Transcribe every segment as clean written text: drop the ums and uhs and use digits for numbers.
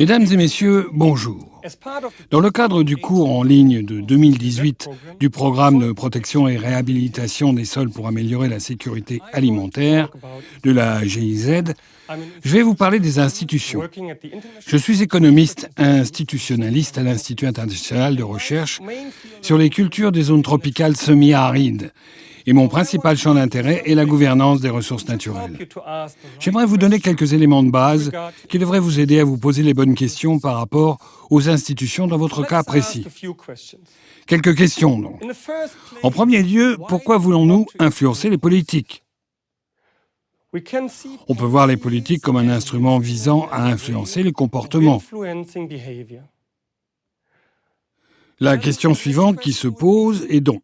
Mesdames et messieurs, bonjour. Dans le cadre du cours en ligne de 2018 du programme de protection et réhabilitation des sols pour améliorer la sécurité alimentaire de la GIZ, je vais vous parler des institutions. Je suis économiste institutionnaliste à l'Institut international de recherche sur les cultures des zones tropicales semi-arides. Et mon principal champ d'intérêt est la gouvernance des ressources naturelles. J'aimerais vous donner quelques éléments de base qui devraient vous aider à vous poser les bonnes questions par rapport aux institutions dans votre cas précis. Quelques questions, donc. En premier lieu, pourquoi voulons-nous influencer les politiques ? On peut voir les politiques comme un instrument visant à influencer les comportements. La question suivante qui se pose est donc: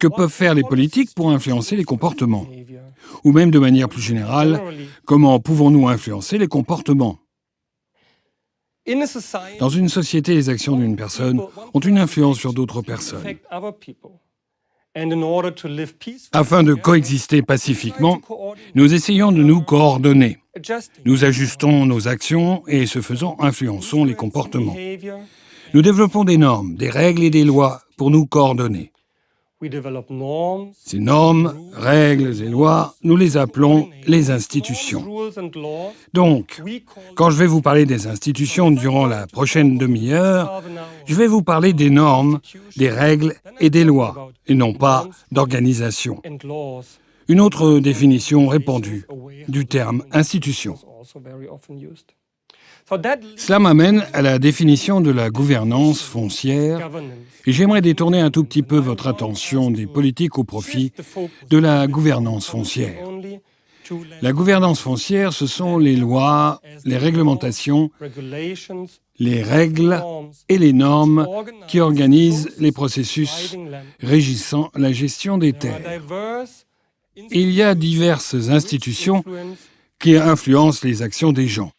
que peuvent faire les politiques pour influencer les comportements ? Ou même de manière plus générale, comment pouvons-nous influencer les comportements ? Dans une société, les actions d'une personne ont une influence sur d'autres personnes. Afin de coexister pacifiquement, nous essayons de nous coordonner. Nous ajustons nos actions et, ce faisant, influençons les comportements. Nous développons des normes, des règles et des lois pour nous coordonner. Ces normes, règles et lois, nous les appelons les institutions. Donc, quand je vais vous parler des institutions durant la prochaine demi-heure, je vais vous parler des normes, des règles et des lois, et non pas d'organisation. Une autre définition répandue du terme institution. Cela m'amène à la définition de la gouvernance foncière, et j'aimerais détourner un tout petit peu votre attention des politiques au profit de la gouvernance foncière. La gouvernance foncière, ce sont les lois, les réglementations, les règles et les normes qui organisent les processus régissant la gestion des terres. Il y a diverses institutions qui influencent les actions des gens.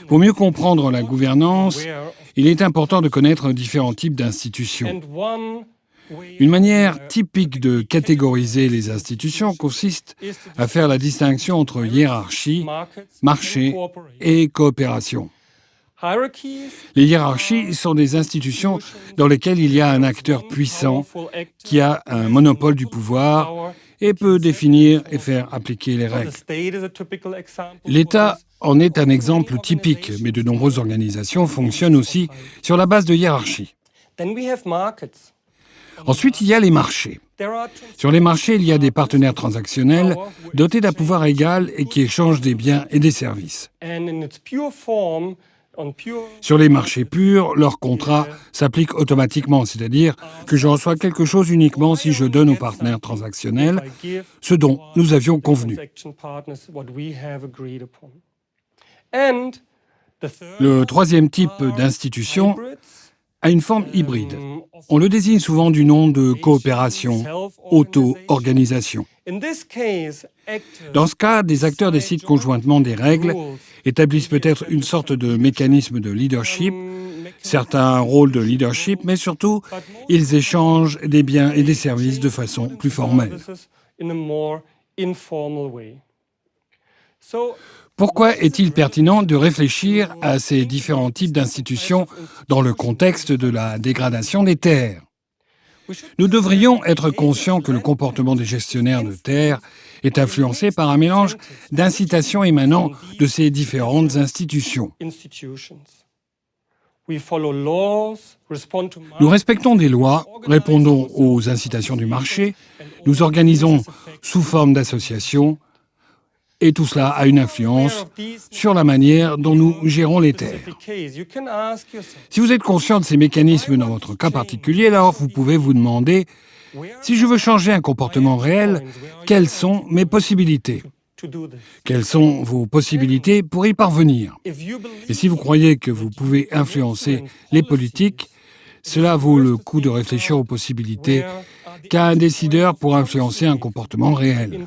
Pour mieux comprendre la gouvernance, il est important de connaître différents types d'institutions. Une manière typique de catégoriser les institutions consiste à faire la distinction entre hiérarchie, marché et coopération. Les hiérarchies sont des institutions dans lesquelles il y a un acteur puissant qui a un monopole du pouvoir et peut définir et faire appliquer les règles. L'État en est un exemple typique, mais de nombreuses organisations fonctionnent aussi sur la base de hiérarchie. Ensuite, il y a les marchés. Sur les marchés, il y a des partenaires transactionnels dotés d'un pouvoir égal et qui échangent des biens et des services. Sur les marchés purs, leur contrat s'applique automatiquement, c'est-à-dire que je reçois quelque chose uniquement si je donne aux partenaires transactionnels ce dont nous avions convenu. Le troisième type d'institution a une forme hybride. On le désigne souvent du nom de coopération, auto-organisation. Dans ce cas, des acteurs décident conjointement des règles, établissent peut-être une sorte de mécanisme de leadership, certains rôles de leadership, mais surtout, ils échangent des biens et des services de façon plus formelle. Pourquoi est-il pertinent de réfléchir à ces différents types d'institutions dans le contexte de la dégradation des terres ? Nous devrions être conscients que le comportement des gestionnaires de terres est influencé par un mélange d'incitations émanant de ces différentes institutions. Nous respectons des lois, répondons aux incitations du marché, nous organisons sous forme d'associations, et tout cela a une influence sur la manière dont nous gérons les terres. Si vous êtes conscient de ces mécanismes dans votre cas particulier, alors vous pouvez vous demander: si je veux changer un comportement réel, quelles sont mes possibilités ? Quelles sont vos possibilités pour y parvenir ? Et si vous croyez que vous pouvez influencer les politiques, cela vaut le coup de réfléchir aux possibilités qu'a un décideur pour influencer un comportement réel.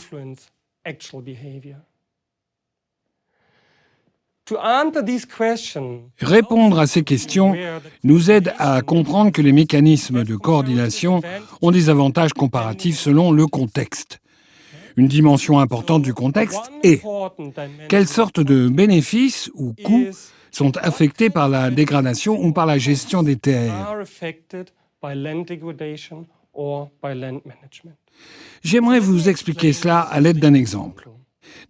Répondre à ces questions nous aide à comprendre que les mécanismes de coordination ont des avantages comparatifs selon le contexte. Une dimension importante du contexte est quelles sortes de bénéfices ou coûts sont affectés par la dégradation ou par la gestion des terres. J'aimerais vous expliquer cela à l'aide d'un exemple.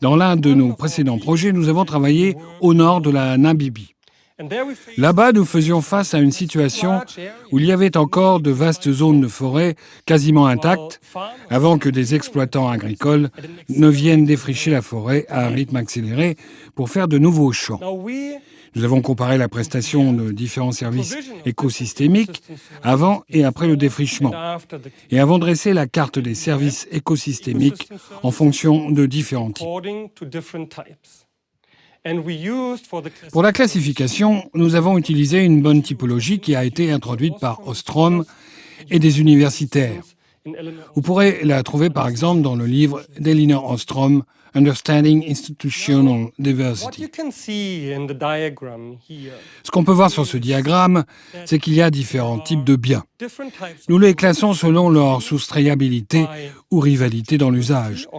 Dans l'un de nos précédents projets, nous avons travaillé au nord de la Namibie. Là-bas, nous faisions face à une situation où il y avait encore de vastes zones de forêt quasiment intactes avant que des exploitants agricoles ne viennent défricher la forêt à un rythme accéléré pour faire de nouveaux champs. Nous avons comparé la prestation de différents services écosystémiques avant et après le défrichement et avons dressé la carte des services écosystémiques en fonction de différents types. Pour la classification, nous avons utilisé une bonne typologie qui a été introduite par Ostrom et des universitaires. Vous pourrez la trouver par exemple dans le livre d'Elinor Ostrom, Understanding Institutional Diversity. Ce qu'on peut voir sur ce diagramme, c'est qu'il y a différents types de biens. Nous les classons selon leur soustrayabilité ou rivalité dans l'usage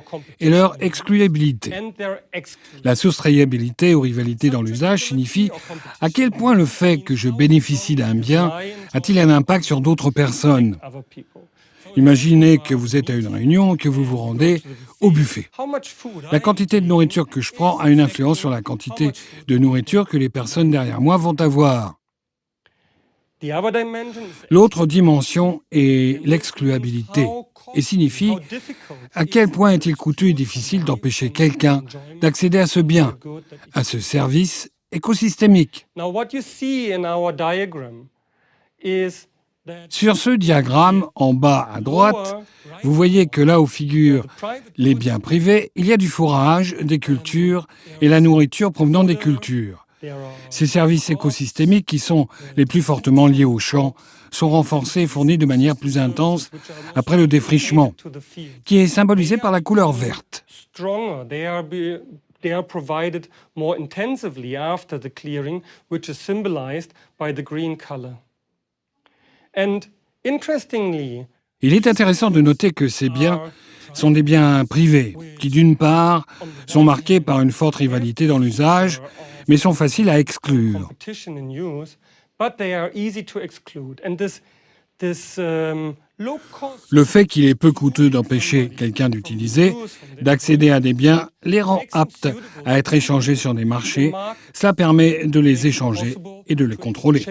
et leur excluabilité. La soustrayabilité ou rivalité dans l'usage signifie à quel point le fait que je bénéficie d'un bien a-t-il un impact sur d'autres personnes. Imaginez que vous êtes à une réunion, que vous vous rendez au buffet. La quantité de nourriture que je prends a une influence sur la quantité de nourriture que les personnes derrière moi vont avoir. L'autre dimension est l'excluabilité et signifie à quel point est-il coûteux et difficile d'empêcher quelqu'un d'accéder à ce bien, à ce service écosystémique. Sur ce diagramme, en bas à droite, vous voyez que là où figurent les biens privés, il y a du fourrage, des cultures et la nourriture provenant des cultures. Ces services écosystémiques, qui sont les plus fortement liés aux champs, sont renforcés et fournis de manière plus intense après le défrichement, qui est symbolisé par la couleur verte. They are provided more intensively after the clearing, which is symbolized by the green color. Il est intéressant de noter que ces biens sont des biens privés, qui d'une part sont marqués par une forte rivalité dans l'usage, mais sont faciles à exclure. Le fait qu'il est peu coûteux d'empêcher quelqu'un d'utiliser, d'accéder à des biens, les rend aptes à être échangés sur des marchés. Cela permet de les échanger et de les contrôler.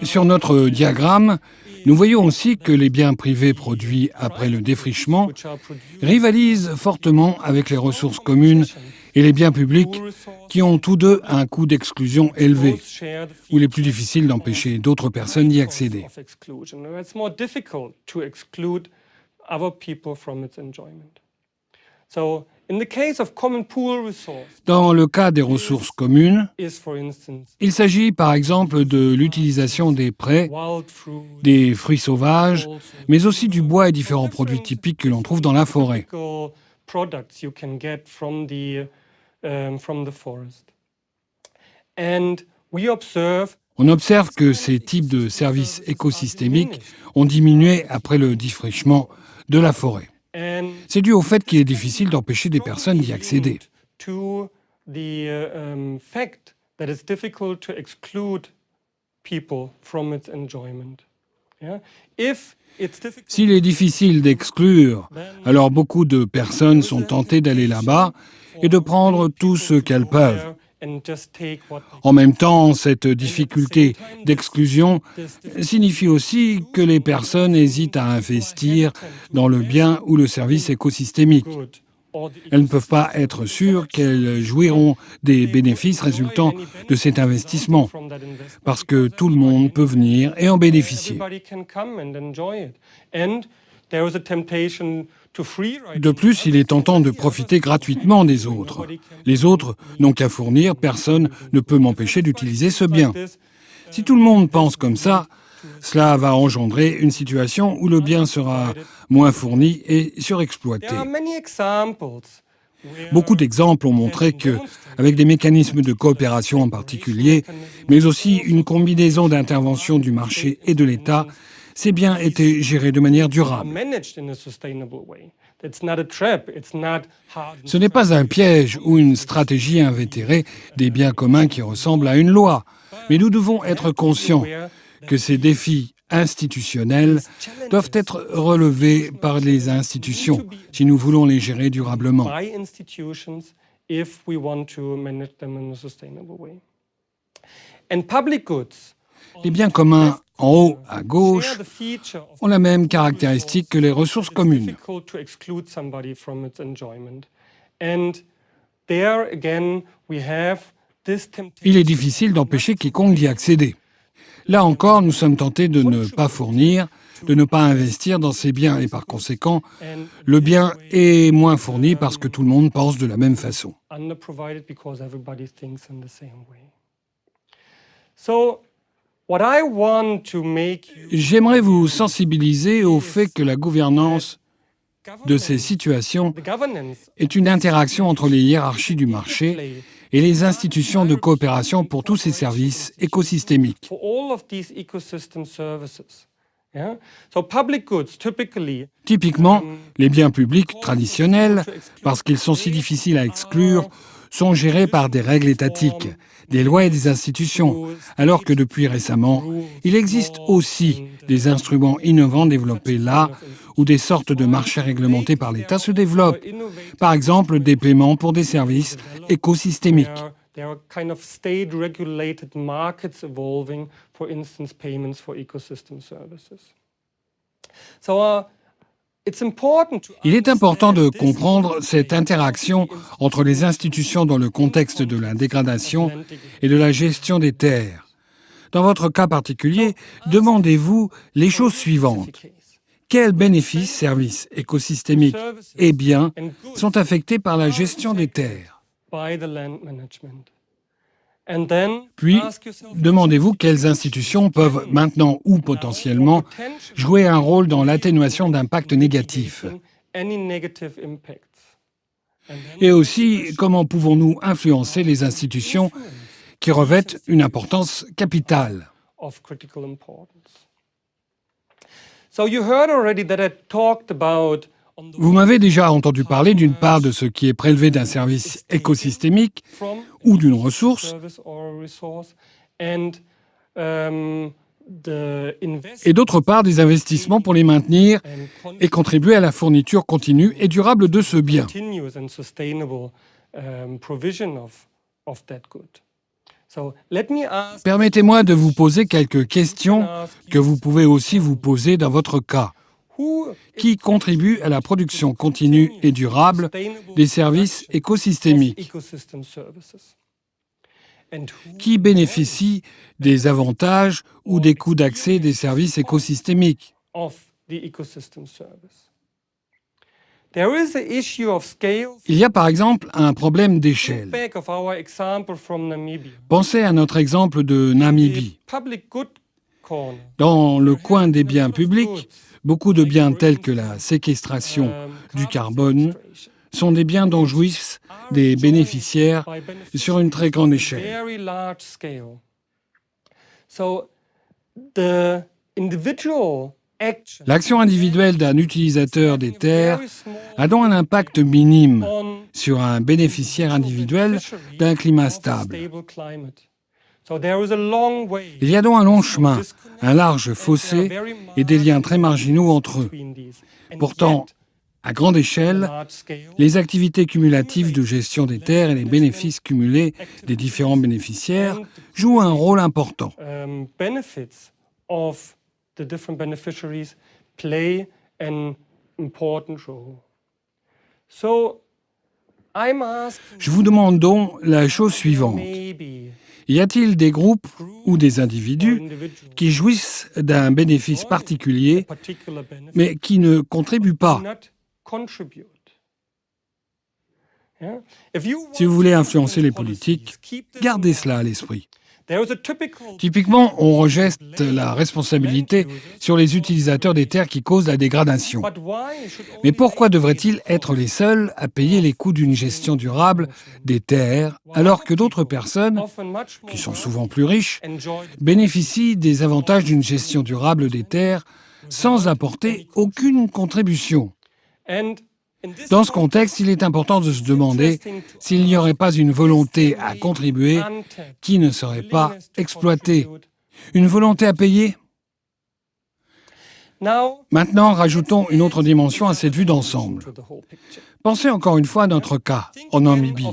Sur notre diagramme, nous voyons aussi que les biens privés produits après le défrichement rivalisent fortement avec les ressources communes et les biens publics qui ont tous deux un coût d'exclusion élevé, où il est plus difficile d'empêcher d'autres personnes d'y accéder. Dans le cas des ressources communes, il s'agit par exemple de l'utilisation des prés, des fruits sauvages, mais aussi du bois et différents produits typiques que l'on trouve dans la forêt. On observe que ces types de services écosystémiques ont diminué après le défrichement de la forêt. C'est dû au fait qu'il est difficile d'empêcher des personnes d'y accéder. S'il est difficile d'exclure, alors beaucoup de personnes sont tentées d'aller là-bas et de prendre tout ce qu'elles peuvent. En même temps, cette difficulté d'exclusion signifie aussi que les personnes hésitent à investir dans le bien ou le service écosystémique. Elles ne peuvent pas être sûres qu'elles jouiront des bénéfices résultant de cet investissement, parce que tout le monde peut venir et en bénéficier. De plus, il est tentant de profiter gratuitement des autres. Les autres n'ont qu'à fournir, personne ne peut m'empêcher d'utiliser ce bien. Si tout le monde pense comme ça, cela va engendrer une situation où le bien sera moins fourni et surexploité. Beaucoup d'exemples ont montré que, avec des mécanismes de coopération en particulier, mais aussi une combinaison d'interventions du marché et de l'État, ces biens étaient gérés de manière durable. Ce n'est pas un piège ou une stratégie invétérée des biens communs qui ressemble à une loi, mais nous devons être conscients que ces défis institutionnels doivent être relevés par les institutions si nous voulons les gérer durablement. Les biens communs en haut à gauche ont la même caractéristique que les ressources communes. Il est difficile d'empêcher quiconque d'y accéder. Là encore, nous sommes tentés de ne pas fournir, de ne pas investir dans ces biens et par conséquent, le bien est moins fourni parce que tout le monde pense de la même façon. J'aimerais vous sensibiliser au fait que la gouvernance de ces situations est une interaction entre les hiérarchies du marché et les institutions de coopération pour tous ces services écosystémiques. Typiquement, les biens publics traditionnels, parce qu'ils sont si difficiles à exclure, sont gérés par des règles étatiques, des lois et des institutions, alors que depuis récemment, il existe aussi des instruments innovants développés là où des sortes de marchés réglementés par l'État se développent, par exemple des paiements pour des services écosystémiques. Il est important de comprendre cette interaction entre les institutions dans le contexte de la dégradation et de la gestion des terres. Dans votre cas particulier, demandez-vous les choses suivantes. Quels bénéfices, services écosystémiques et biens sont affectés par la gestion des terres? Puis, demandez-vous quelles institutions peuvent maintenant ou potentiellement jouer un rôle dans l'atténuation d'impacts négatifs. Et aussi, comment pouvons-nous influencer les institutions qui revêtent une importance capitale? Vous m'avez déjà entendu parler d'une part de ce qui est prélevé d'un service écosystémique ou d'une ressource, et d'autre part des investissements pour les maintenir et contribuer à la fourniture continue et durable de ce bien. Permettez-moi de vous poser quelques questions que vous pouvez aussi vous poser dans votre cas. Qui contribue à la production continue et durable des services écosystémiques? Qui bénéficie des avantages ou des coûts d'accès des services écosystémiques? Il y a par exemple un problème d'échelle. Pensez à notre exemple de Namibie. Dans le coin des biens publics, beaucoup de biens tels que la séquestration du carbone sont des biens dont jouissent des bénéficiaires sur une très grande échelle. L'action individuelle d'un utilisateur des terres a donc un impact minime sur un bénéficiaire individuel d'un climat stable. Il y a donc un long chemin, un large fossé et des liens très marginaux entre eux. Pourtant, à grande échelle, les activités cumulatives de gestion des terres et les bénéfices cumulés des différents bénéficiaires jouent un rôle important. Je vous demande donc la chose suivante. Y a-t-il des groupes ou des individus qui jouissent d'un bénéfice particulier, mais qui ne contribuent pas? Si vous voulez influencer les politiques, gardez cela à l'esprit. Typiquement, on rejette la responsabilité sur les utilisateurs des terres qui causent la dégradation. Mais pourquoi devraient-ils être les seuls à payer les coûts d'une gestion durable des terres, alors que d'autres personnes, qui sont souvent plus riches, bénéficient des avantages d'une gestion durable des terres sans apporter aucune contribution. Dans ce contexte, il est important de se demander s'il n'y aurait pas une volonté à contribuer qui ne serait pas exploitée. Une volonté à payer ? Maintenant, rajoutons une autre dimension à cette vue d'ensemble. Pensez encore une fois à notre cas, en Namibie.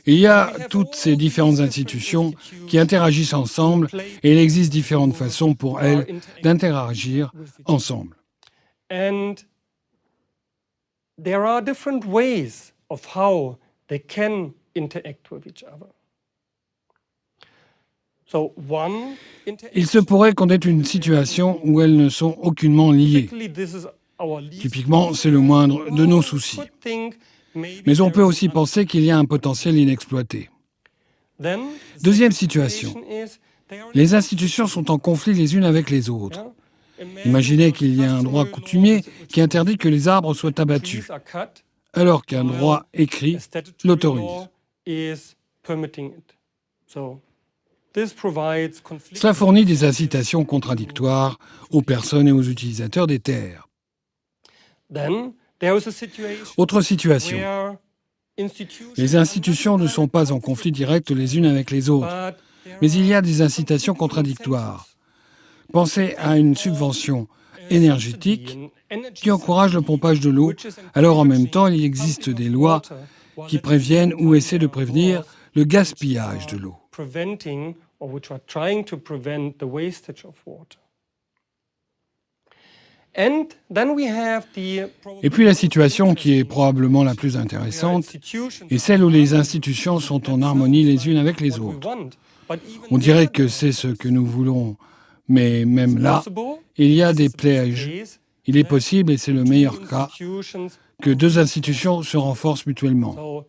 Il y a toutes ces différentes institutions qui interagissent ensemble et il existe différentes façons pour elles d'interagir ensemble. And there are different ways of how they can interact with each other. Il se pourrait qu'on ait une situation où elles ne sont aucunement liées. Typiquement, c'est le moindre de nos soucis. Mais on peut aussi penser qu'il y a un potentiel inexploité. Deuxième situation. Les institutions sont en conflit les unes avec les autres. Imaginez qu'il y a un droit coutumier qui interdit que les arbres soient abattus, alors qu'un droit écrit l'autorise. Cela fournit des incitations contradictoires aux personnes et aux utilisateurs des terres. Autre situation. Les institutions ne sont pas en conflit direct les unes avec les autres, mais il y a des incitations contradictoires. Pensez à une subvention énergétique qui encourage le pompage de l'eau, alors en même temps il existe des lois qui préviennent ou essaient de prévenir le gaspillage de l'eau. Et puis la situation qui est probablement la plus intéressante est celle où les institutions sont en harmonie les unes avec les autres. On dirait que c'est ce que nous voulons, mais même là, il y a des pièges. Il est possible, et c'est le meilleur cas, que deux institutions se renforcent mutuellement.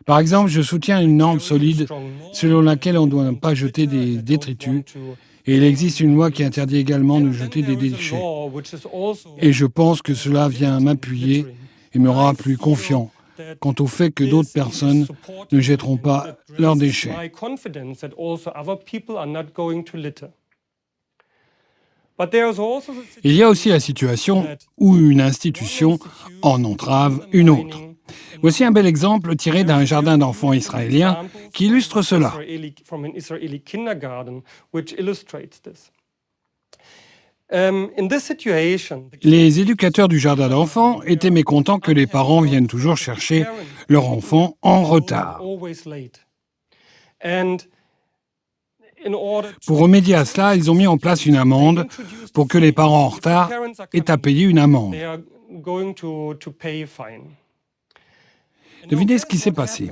Par exemple, je soutiens une norme solide selon laquelle on ne doit pas jeter des détritus, et il existe une loi qui interdit également de jeter des déchets. Et je pense que cela vient m'appuyer et me rend plus confiant quant au fait que d'autres personnes ne jetteront pas leurs déchets. Il y a aussi la situation où une institution en entrave une autre. Voici un bel exemple tiré d'un jardin d'enfants israélien qui illustre cela. Les éducateurs du jardin d'enfants étaient mécontents que les parents viennent toujours chercher leur enfant en retard. Pour remédier à cela, ils ont mis en place une amende pour que les parents en retard aient à payer une amende. Devinez ce qui s'est passé.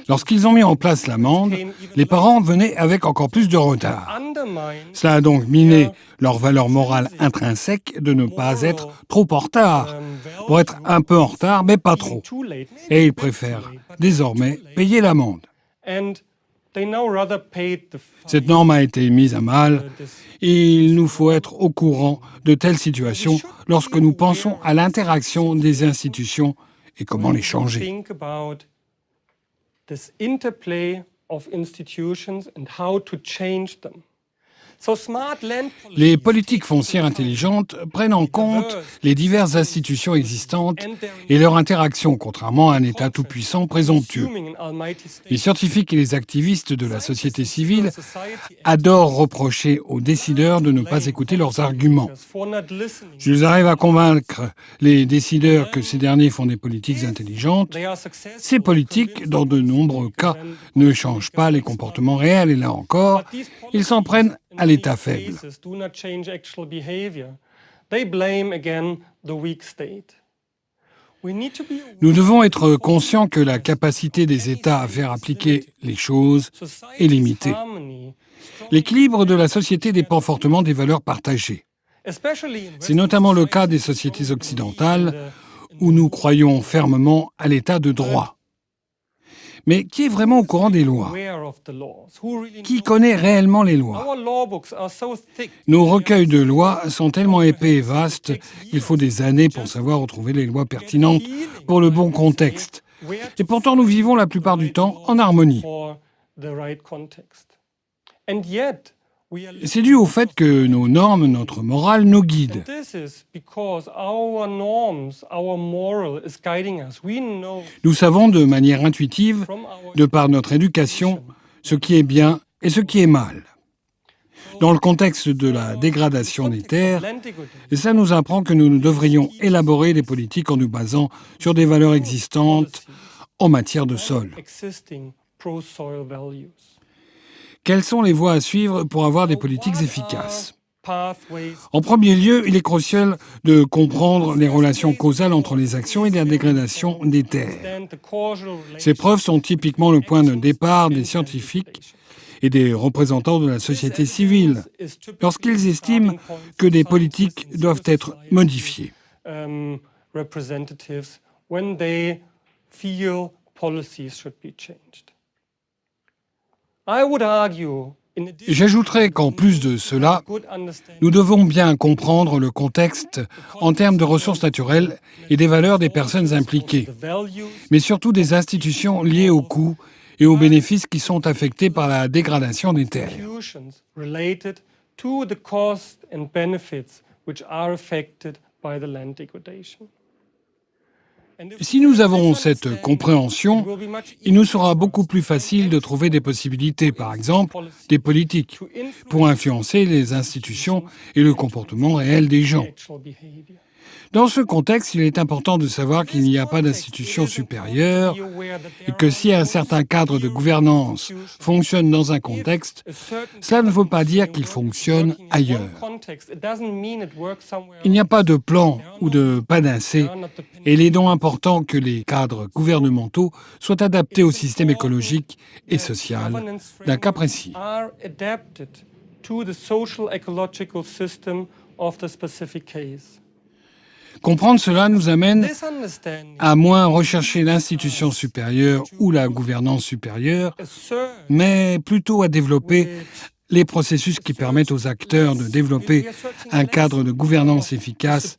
Lorsqu'ils ont mis en place l'amende, les parents venaient avec encore plus de retard. Cela a donc miné leur valeur morale intrinsèque de ne pas être trop en retard, pour être un peu en retard, mais pas trop. Et ils préfèrent désormais payer l'amende. Cette norme a été mise à mal et il nous faut être au courant de telles situations lorsque nous pensons à l'interaction des institutions et comment les changer. Les politiques foncières intelligentes prennent en compte les diverses institutions existantes et leur interaction, contrairement à un État tout-puissant présomptueux. Les scientifiques et les activistes de la société civile adorent reprocher aux décideurs de ne pas écouter leurs arguments. S'ils arrivent à convaincre les décideurs que ces derniers font des politiques intelligentes, ces politiques, dans de nombreux cas, ne changent pas les comportements réels. Et là encore, ils s'en prennent à l'État faible. Nous devons être conscients que la capacité des États à faire appliquer les choses est limitée. L'équilibre de la société dépend fortement des valeurs partagées. C'est notamment le cas des sociétés occidentales où nous croyons fermement à l'état de droit. Mais qui est vraiment au courant des lois? Qui connaît réellement les lois? Nos recueils de lois sont tellement épais et vastes qu'il faut des années pour savoir où trouver les lois pertinentes pour le bon contexte. Et pourtant, nous vivons la plupart du temps en harmonie. And yet, we are C'est dû au fait que nos normes, notre morale nous guident. This is because our norms, our moral is guiding us. We know Nous savons de manière intuitive, from our de par notre éducation, ce qui est bien et ce qui est mal. Dans le contexte de la dégradation des terres, land degradation, ça nous apprend que nous devrions élaborer des politiques en nous basant sur des valeurs existantes en matière de sol. existing pro-soil values. Quelles sont les voies à suivre pour avoir des politiques efficaces ? Pathways En premier lieu, il est crucial de comprendre les relations causales entre les actions et la dégradation des terres. and the causal Ces preuves sont typiquement le point de départ des scientifiques et des représentants de la société civile lorsqu'ils estiment que des politiques doivent être modifiées. representatives when they feel policies should be changed. I would argue, in addition J'ajouterai qu'en plus de cela, to good understanding nous devons bien comprendre le contexte en termes de ressources naturelles et des valeurs des personnes impliquées, the values mais surtout des institutions liées aux coûts et aux bénéfices qui sont affectés par la dégradation des terres. institutions related to the costs and benefits which are affected by the land degradation. And if Si nous avons cette compréhension, it will be much il nous sera beaucoup plus facile de trouver des possibilités, par exemple des politiques, to influence pour influencer les institutions et le comportement réel des gens. actual behavior. Dans ce contexte, il est important de savoir qu'il n'y a pas d'institution supérieure et que si un certain cadre de gouvernance fonctionne dans un contexte, cela ne veut pas dire qu'il fonctionne ailleurs. Il n'y a pas de plan ou de panacée et il est donc important que les cadres gouvernementaux soient adaptés au système écologique et social d'un cas précis. are adapted to the social ecological system of the specific case. Comprendre cela nous amène This understanding à moins rechercher l'institution supérieure ou la gouvernance supérieure, asserts mais plutôt à développer les processus qui permettent aux acteurs de développer un cadre de gouvernance efficace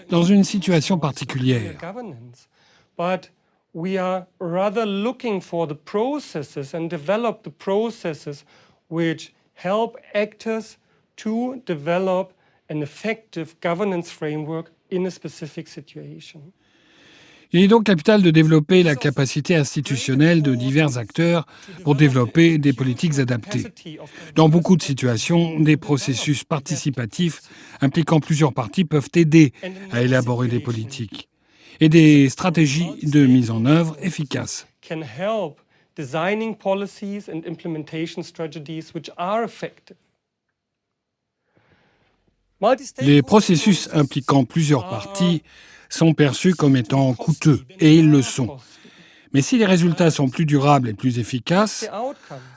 dans une situation particulière. governance, but we are rather looking for the processes and develop the processes which help actors to develop an effective governance framework in a specific situation. Il est donc capital de développer la capacité institutionnelle de divers acteurs pour développer des politiques adaptées. Dans beaucoup de situations, des processus participatifs impliquant plusieurs parties peuvent aider à élaborer des politiques et des stratégies de mise en œuvre efficaces. Can help designing policies and implementation strategies which are effective. Les processus impliquant plusieurs parties sont perçus comme étant coûteux, et ils le sont. Mais si les résultats sont plus durables et plus efficaces,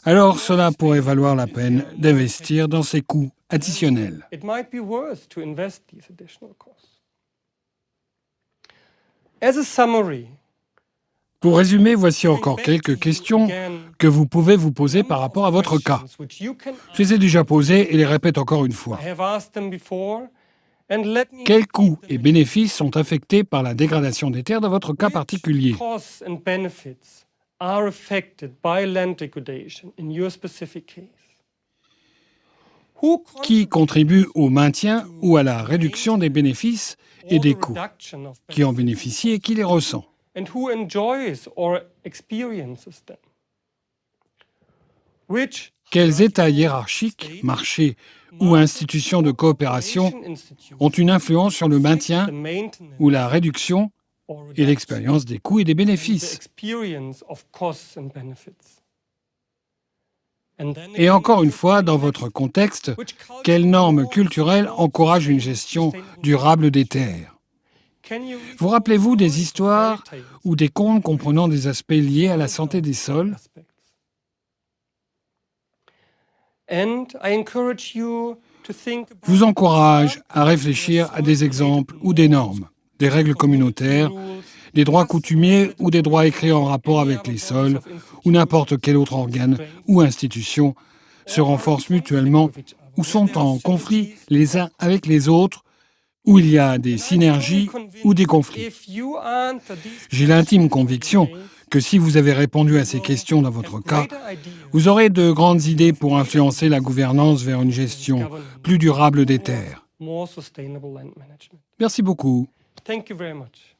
alors cela pourrait valoir la peine d'investir dans ces coûts additionnels. It might be worth to invest these additional costs. As a summary, Pour résumer, voici encore quelques questions que vous pouvez vous poser par rapport à votre cas. which you can Je les ai déjà posées et les répète encore une fois. I have asked them before, and let me Quels coûts et bénéfices sont affectés par la dégradation des terres dans votre cas particulier? costs and benefits are affected by land degradation in your specific case. Who Qui contribue au maintien ou à la réduction des bénéfices et des coûts? reduction of Qui en bénéficie et qui les ressent? and who enjoys or experiences them? Which Quels États hiérarchiques, marchés ou institutions de coopération institutions ont une influence sur le maintien the maintenance ou la réduction or et l'expérience des coûts et des the bénéfices? experience of costs and benefits? And then Et encore une fois, dans votre contexte, quelles normes culturelles encouragent une gestion durable des terres? Vous rappelez-vous des histoires ou des contes comprenant des aspects liés à la santé des sols? Je vous encourage à réfléchir à des exemples ou des normes, des règles communautaires, des droits coutumiers ou des droits écrits en rapport avec les sols ou n'importe quel autre organe ou institution se renforcent mutuellement ou sont en conflit les uns avec les autres, où il y a des synergies ou des conflits. J'ai l'intime conviction que si vous avez répondu à ces questions dans votre cas, vous aurez de grandes idées pour influencer la gouvernance vers une gestion plus durable des terres. Merci beaucoup. Thank you very much.